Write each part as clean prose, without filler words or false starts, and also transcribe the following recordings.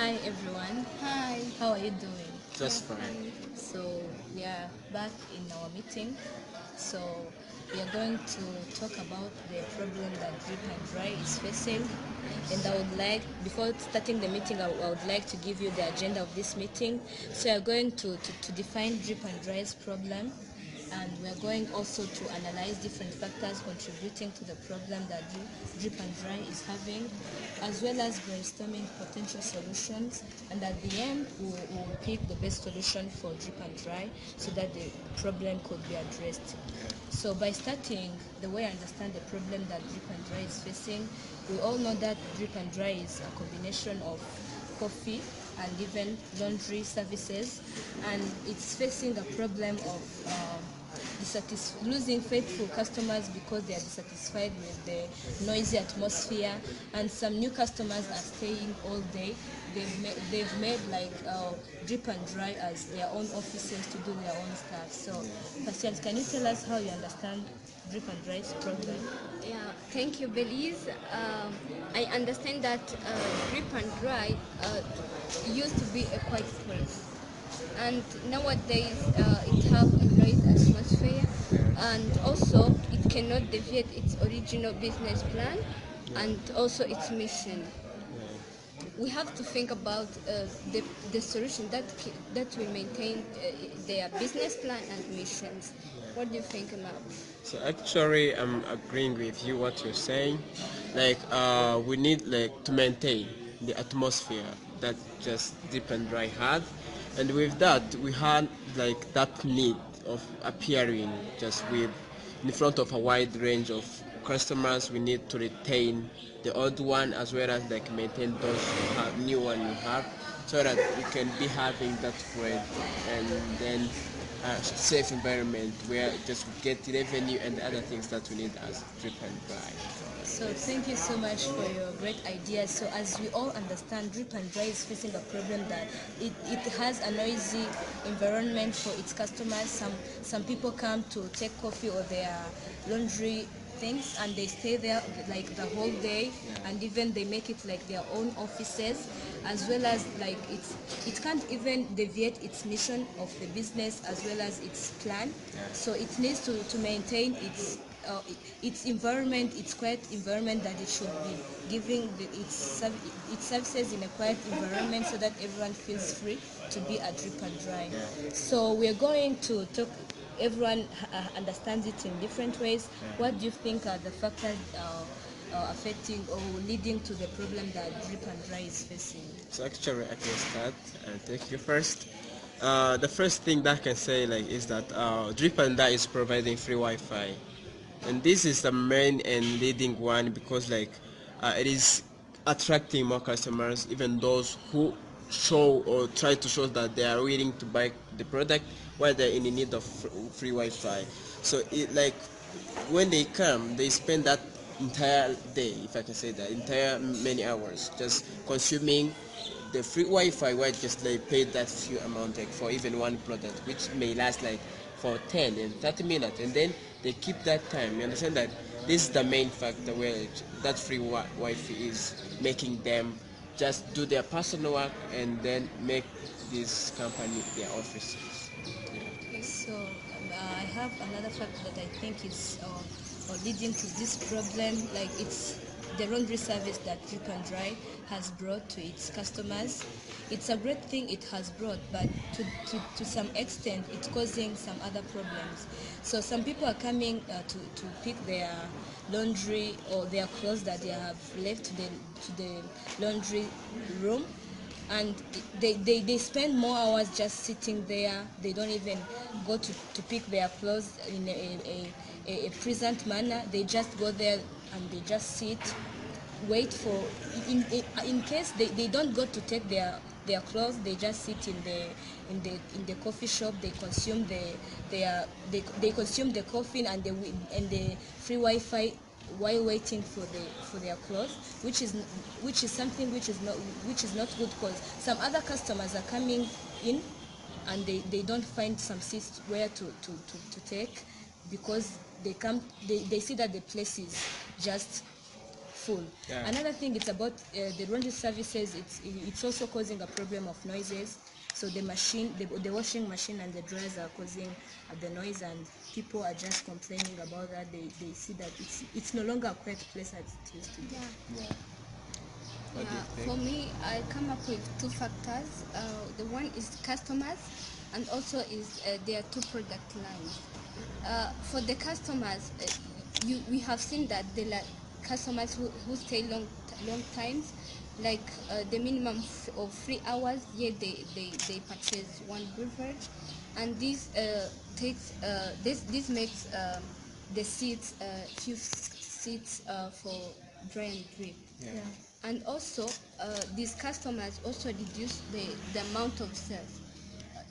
Hi everyone. Hi. How are you doing? Just fine. So we are back in our meeting. So we are going to talk about the problem that Drip and Dry is facing. And I would like, before starting the meeting, I would like to give you the agenda of this meeting. So we are going to define Drip and Dry's problem, and we're going also to analyze different factors contributing to the problem that Drip and Dry is having, as well as brainstorming potential solutions. And at the end, we'll pick the best solution for Drip and Dry so that the problem could be addressed. So by starting, the way I understand the problem that Drip and Dry is facing, we all know that Drip and Dry is a combination of coffee and even laundry services, and it's facing a problem of losing faithful customers because they are dissatisfied with the noisy atmosphere, and some new customers are staying all day. They've made like Drip and Dry as their own offices to do their own stuff. So, Patience, can you tell us how you understand Drip and Dry's problem? Yeah, thank you, Belize. I understand that Drip and Dry used to be a quiet place, and nowadays it have a noise atmosphere, and also it cannot deviate its original business plan, and also its mission. We have to think about the solution that will maintain their business plan and missions. What do you think about? So actually, I'm agreeing with you what you're saying. We need to maintain the atmosphere that just Deep and Dry had, and with that, we had that need of appearing just with in front of a wide range of customers. We need to retain the old one as well as maintain those new one you have, so that we can be having that spread and then a safe environment where just we get revenue and other things that we need as Drip and Dry. So thank you so much for your great ideas. So as we all understand, Drip and Dry is facing a problem that it has a noisy environment for its customers. Some people come to take coffee or their laundry things, and they stay there like the whole day, and even they make it like their own offices, as well as like it can't even deviate its mission of the business as well as its plan. So it needs to maintain its environment, its quiet environment, that it should be giving its services in a quiet environment so that everyone feels free to be a Drip and Dry. So we're going to talk. Everyone understands it in different ways. What do you think are the factors affecting or leading to the problem that Drip and Dry is facing? So actually, I can start and take you first. The first thing that I can say is that Drip and Dry is providing free Wi-Fi, and this is the main and leading one because it is attracting more customers, even those who show or try to show that they are willing to buy the product while they're in the need of free Wi-Fi. So when they come, they spend that entire day, if I can say that, entire many hours just consuming the free Wi-Fi, where just they pay that few amount for even one product, which may last for 10 and 30 minutes, and then they keep that time. You understand that this is the main factor where that free Wi-Fi is making them just do their personal work and then make this company their offices. So I have another fact that I think is leading to this problem. Like it's the laundry service that Drip and Dry has brought to its customers. It's a great thing it has brought, but to some extent, it's causing some other problems. So some people are coming to pick their laundry or their clothes that they have left to the laundry room, and they spend more hours just sitting there. They don't even go to pick their clothes in a pleasant manner. They just go there and they just sit, wait for, in case they don't go to take their clothes, they just sit in the coffee shop. They consume they consume the coffee and the free Wi-Fi while waiting for their clothes, which is something which is not good, because some other customers are coming in and they don't find some seats where to take, because they see that the place is just full. Yeah. Another thing, it's about the laundry services. It's also causing a problem of noises. So the machine, the washing machine and the dryers are causing the noise, and people are just complaining about that. They see that it's no longer a quiet place as it used to be. Yeah. Yeah. What do you think? For me, I come up with two factors. The one is customers, and also is there are two product lines. For the customers, we have seen that there are customers who stay long times, like the minimum of 3 hours. Yet they purchase one beverage, and this takes this makes the seats few seats for dry and drip. Yeah. And also these customers also reduce the amount of sales.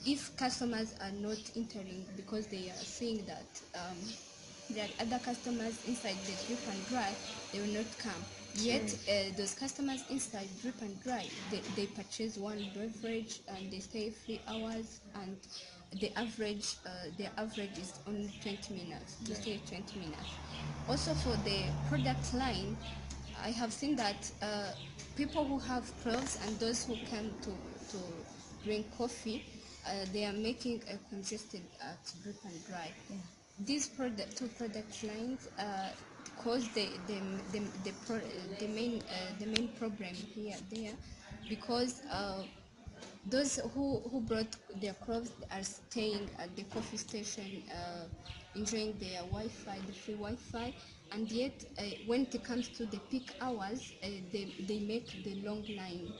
If customers are not entering because they are seeing that there are other customers inside the drip and dry, they will not come. Yet those customers inside drip and dry, they purchase one beverage and they stay 3 hours, and the average is only 20 minutes to stay 20 minutes. Also for the product line, I have seen that people who have clothes and those who come to drink coffee, they are making a congested drip and dry. These two product lines cause the main problem here there, because those who brought their clothes are staying at the coffee station, enjoying their Wi-Fi, the free Wi-Fi, and yet when it comes to the peak hours, they make the long line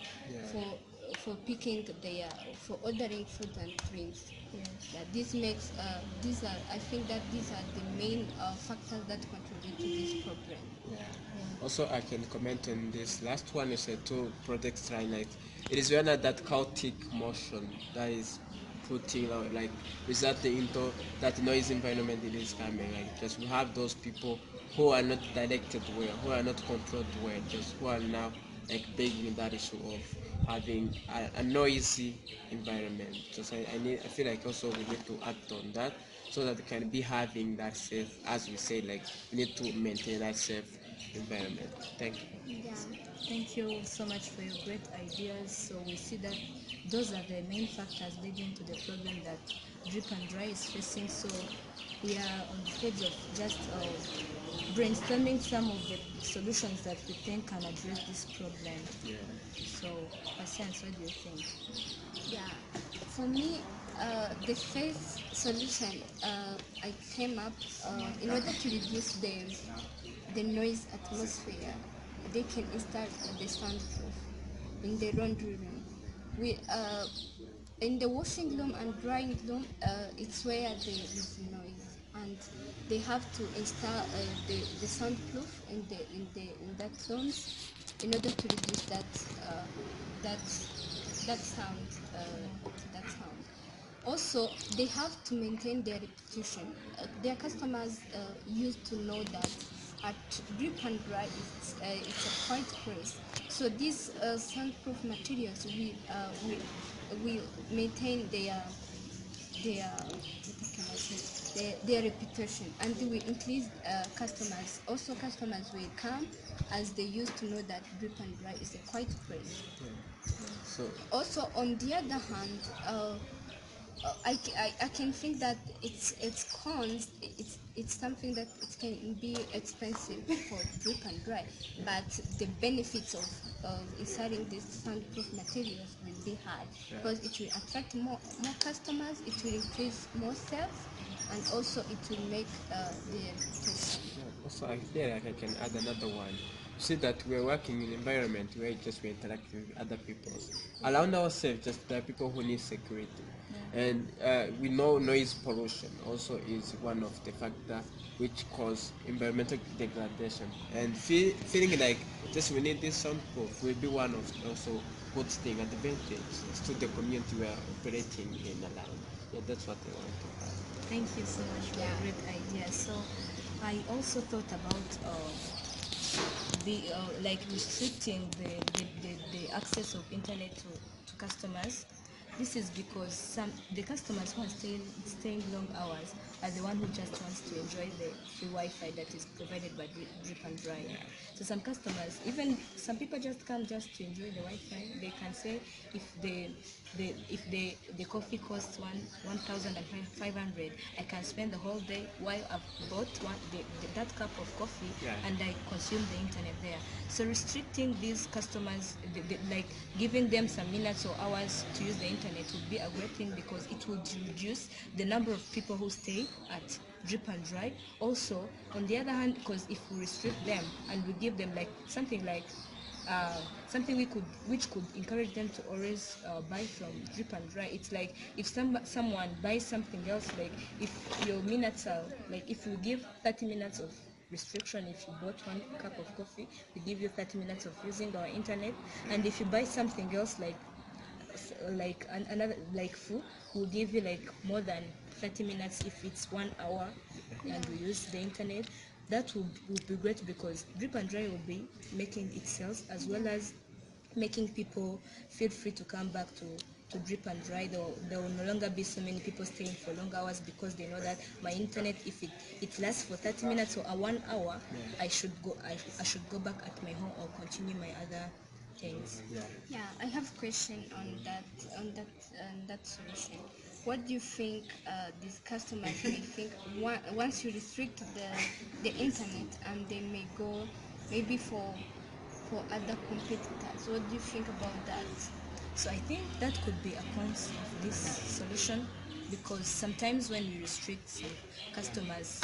for picking their for ordering food and drinks. Yeah, this makes I think that these are the main factors that contribute to this problem. Yeah. Also, I can comment on this last one. You said two products line. Like, it is rather that chaotic motion that is putting out, like, resulting into that noise environment it is coming. Like, just we have those people who are not directed well, who are not controlled well, just who are now like begging that issue of having a noisy environment. Just I feel like also we need to act on that so that we can be having that safe, as we say, like we need to maintain that safe environment. Thank you. Yeah. Thank you so much for your great ideas. So we see that those are the main factors leading to the problem that drip and dry is facing. So we are on the stage of just brainstorming some of the solutions that we think can address this problem. Yeah. So, Patience, what do you think? Yeah, for me, the first solution I came up in order to reduce the noise atmosphere, they can install the soundproof in the laundry room. We in the washing room and drying room, it's where there is noise, and they have to install the soundproof in that rooms in order to reduce that that sound that sound. Also, they have to maintain their reputation. Their customers used to know that at drip and dry it's a quiet place. So these soundproof materials will maintain their what can I say, their reputation, and they will increase customers. Also, customers will come as they used to know that drip and dry is a quiet place. So Also, on the other hand, I can think that it's cons. It's something that it can be expensive for drip and dry, but the benefits of installing these soundproof materials will be high, because it will attract more customers, it will increase more sales, and also it will make the reputation. also, I feel like I can add another one. See that we're working in an environment where just we interact with other people. Around ourselves, just there are people who need security. And we know noise pollution also is one of the factors which cause environmental degradation. And feeling like just we need this soundproof will be one of also good thing, advantage to the community we are operating in around. Yeah, that's what I want to add. Thank you so much for your great idea. So I also thought about like restricting the access of internet to customers. This is because the customers who are staying long hours are the one who just wants to enjoy the free Wi-Fi that is provided by Drip and Dry. So some customers, even some people, just come just to enjoy the Wi-Fi. They can say if the coffee costs 1,500, I can spend the whole day while I've bought that cup of coffee, Yeah. and I consume the internet there. So restricting these customers, like giving them some minutes or hours to use the internet, would be a great thing, because it would reduce the number of people who stay at Drip and Dry. Also, on the other hand, because if we restrict them and we give them like something like something which could encourage them to always buy from Drip and Dry. It's like if someone buys something else, like if your minutes are like, if you give 30 minutes of restriction, if you bought one cup of coffee, we give you 30 minutes of using our internet. And if you buy something else, like another like food, will give you like more than 30 minutes if it's 1 hour and we use the internet. That would be great, because Drip and Dry will be making it sales, as well as making people feel free to come back to Drip and Dry. There will no longer be so many people staying for long hours, because they know that my internet, if it lasts for 30 minutes or 1 hour, I should go back at my home or continue my other things. Yeah, I have a question on that solution. What do you think these customers may think once you restrict the internet, and they may go maybe for other competitors? What do you think about that? So I think that could be a cons of this solution, because sometimes when you restrict some customers,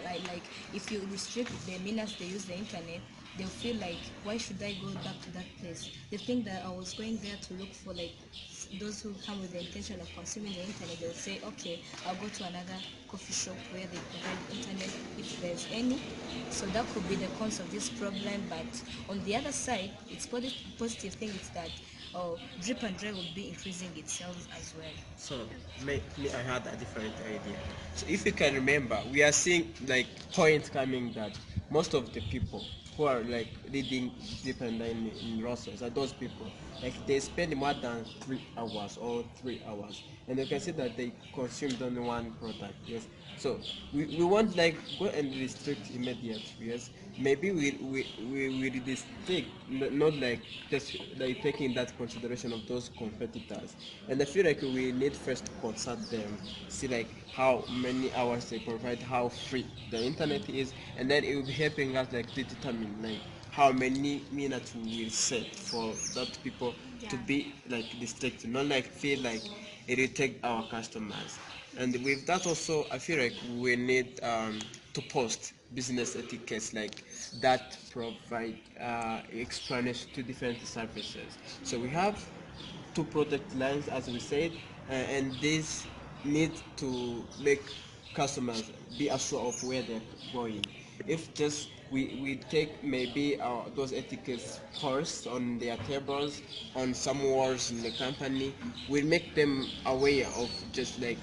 like if you restrict the minutes they use the internet, they'll feel like, why should I go back to that place? They think that I was going there to look for like those who come with the intention of consuming the internet. They'll say, okay, I'll go to another coffee shop where they provide internet if there's any. So that could be the cons of this problem. But on the other side, it's positive thing is that Drip and Dry will be increasing its sales as well. So me, I had a different idea. So if you can remember, we are seeing like point coming that most of the people who are like reading Deep and Nine in Rosses are those people like they spend more than 3 hours or 3 hours, and you can see that they consumed only one product. Yes. So we want like go and restrict immediate. Yes. Maybe we restrict, not like just like taking that consideration of those competitors. And I feel like we need first to consult them, see like how many hours they provide, how free the internet is, and then it will be helping us like to determine like how many minutes we will set for that people to be like restricted, not like feel like it will take our customers. And with that also, I feel like we need to post business etiquettes like that provide explanation to different services. So we have two product lines, as we said, and this need to make customers be assured of where they're going. If just we take maybe those etiquettes first on their tables, on some walls in the company, we make them aware of just like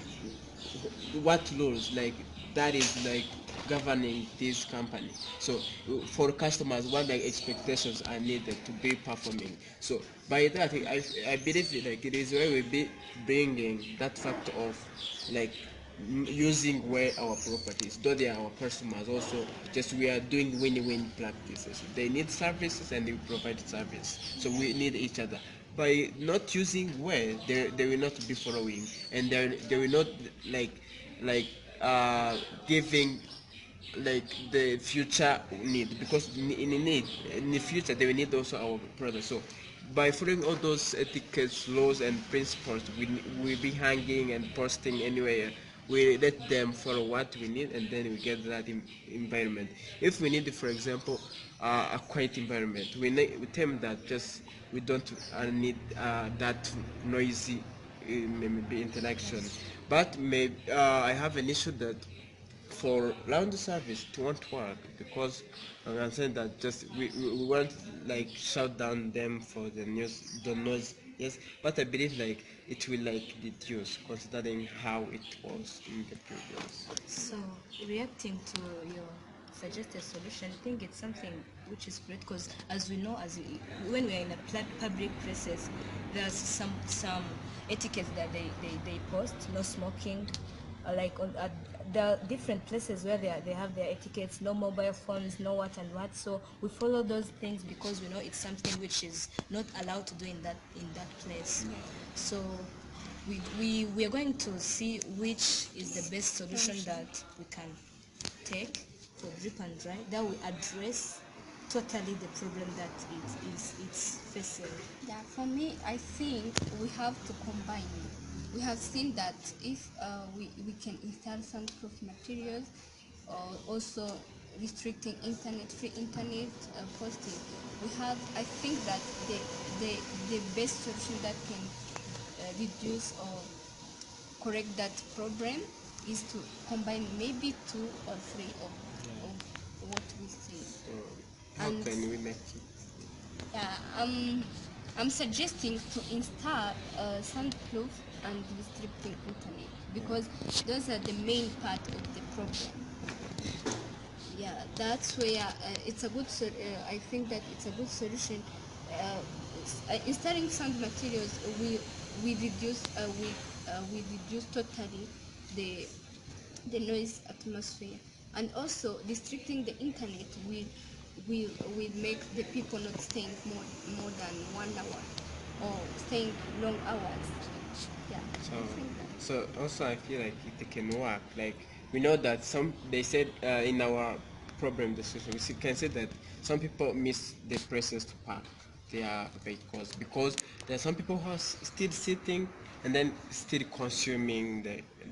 what rules like that is like governing this company. So for customers, what like expectations are needed to be performing. So by that, I believe it, like it is where we be bringing that factor of like using where our properties, though they are our customers, also just we are doing win-win practices. They need services and they provide service, so we need each other. By not using where, they will not be following, and they will not like like giving like the future need, because in the future they will need also our products. So by following all those etiquettes, laws and principles, we be hanging and posting anywhere. We let them follow what we need, and then we get that environment. If we need, for example, a quiet environment, we tell them that just we don't need that noisy maybe interaction. But maybe I have an issue that for round service it won't work, because I'm saying that just we want like shut down them for the noise. Yes, but I believe like it will like reduce considering how it was in the previous. So reacting to your suggest a solution, I think it's something which is great, because as we know, when we are in a public places, there's some etiquette that they post, no smoking, like at the different places where they have their etiquettes, no mobile phones, no what and what. So we follow those things because we know it's something which is not allowed to do in that place. So we are going to see which is the best solution that we can take for drip and dry that will address totally the problem that it's facing. Yeah, for me, I think we have to combine. We have seen that if we can install soundproof materials, or also restricting free internet posting, I think that the best solution that can reduce or correct that problem is to combine maybe 2 or 3 of what we say. So how And can we make it? yeah, I'm suggesting to install soundproof and restricting internet, because those are the main part of the problem. Yeah, that's where it's a good. I think that it's a good solution. Installing sound materials, we reduce we reduce totally the noise atmosphere, and also restricting the internet will make the people not staying more than 1 hour or staying long hours. Yeah, So, I think that. so also I feel like it can work. Like we know that they said in our problem discussion, can say that some people miss the places to park their vehicles, because there are some people who are still sitting and then still consuming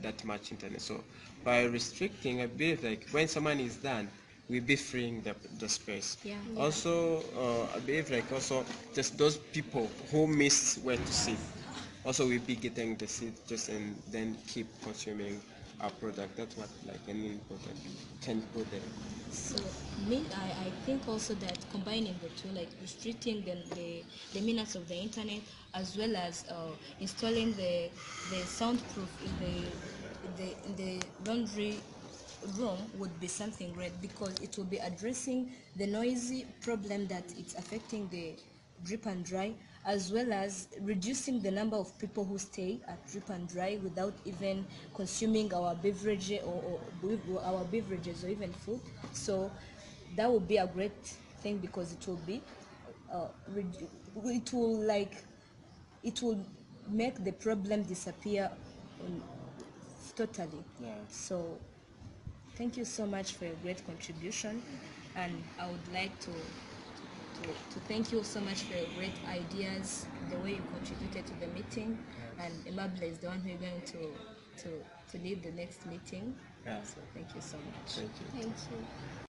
that much internet. So by restricting, I believe like when someone is done, we'll be freeing the space. Yeah. Also, I believe like also just those people who miss where to sit, also we'll be getting the seed just and then keep consuming our product. That's what like any product can put there. So I think also that combining the two, like restricting the minutes of the internet, as well as installing the soundproof in the laundry room would be something great, because it will be addressing the noisy problem that it's affecting the drip and dry, as well as reducing the number of people who stay at drip and dry without even consuming our beverage or our beverages or even food. So that would be a great thing, because it will be it will like it will make the problem disappear totally. Yeah. So thank you so much for your great contribution, and I would like to thank you so much for your great ideas, the way you contributed to the meeting, and Imable is the one who is going to lead the next meeting. Yeah. So thank you so much. Thank you. Thank you.